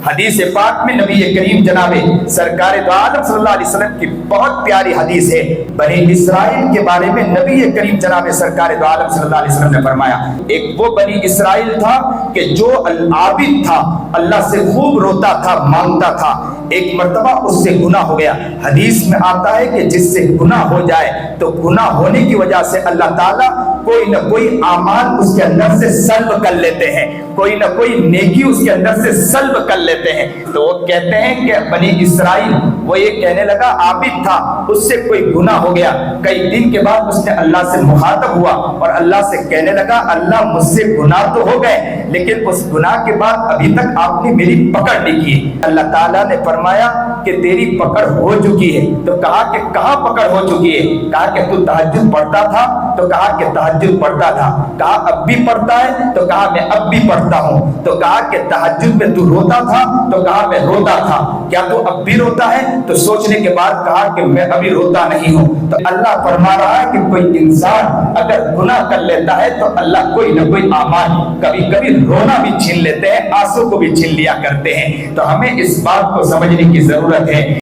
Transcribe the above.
حدیث پاک میں نبی کریم جناب سرکار دو عالم صلی اللہ علیہ وسلم کی بہت پیاری حدیث ہے۔ بنی اسرائیل کے بارے میں نبی کریم جناب سرکار دو عالم صلی اللہ علیہ وسلم نے فرمایا، ایک وہ بنی اسرائیل تھا کہ جو عابد تھا، اللہ سے خوب روتا تھا، مانگتا تھا، ایک مرتبہ اس سے گناہ ہو گیا۔ حدیث میں آتا ہے کہ جس سے گناہ ہو جائے تو گناہ ہونے کی وجہ سے اللہ تعالیٰ کوئی نہ کوئی اعمال اس کے اندر سے سلب کر لیتے ہیں، کوئی نہ کوئی نیکی اس کے اندر سے سلب کر لیتے ہیں۔ تو وہ کہتے ہیں کہ بنی اسرائیل وہ یہ کہنے لگا، عابد تھا، اس سے کوئی گناہ ہو گیا، کئی دن کے بعد اس نے اللہ سے مخاطب ہوا اور اللہ سے کہنے لگا، اللہ مجھ سے گناہ تو ہو گئے لیکن اس گناہ کے بعد ابھی تک آپ نے میری پکڑ نہیں کی۔ اللہ تعالیٰ نے فرمایا کہ تیری پکڑ ہو چکی ہے۔ تو کہا کہ کہاں پکڑ ہو چکی ہے؟ کہا کہ تو تہجد پڑھتا تھا؟ تو کہا کہ تہجد پڑھتا تھا۔ کہا اب بھی پڑھتا ہے؟ تو کہا میں اب بھی پڑھتا ہوں۔ تو کہا کہ تہجد میں تو روتا تھا؟ تو کہا میں روتا تھا۔ کیا تو اب بھی روتا ہے؟ تو سوچنے کے بعد کہا کہ میں ابھی روتا نہیں ہوں۔ تو اللہ فرما رہا ہے کہ کوئی انسان اگر گناہ کر لیتا ہے تو اللہ کوئی نہ کوئی اعمال، کبھی کبھی رونا بھی چھین لیتے ہیں، آنسو کو بھی چھین لیا کرتے ہیں۔ تو ہمیں اس بات کو سمجھنے کی ضرورت ہے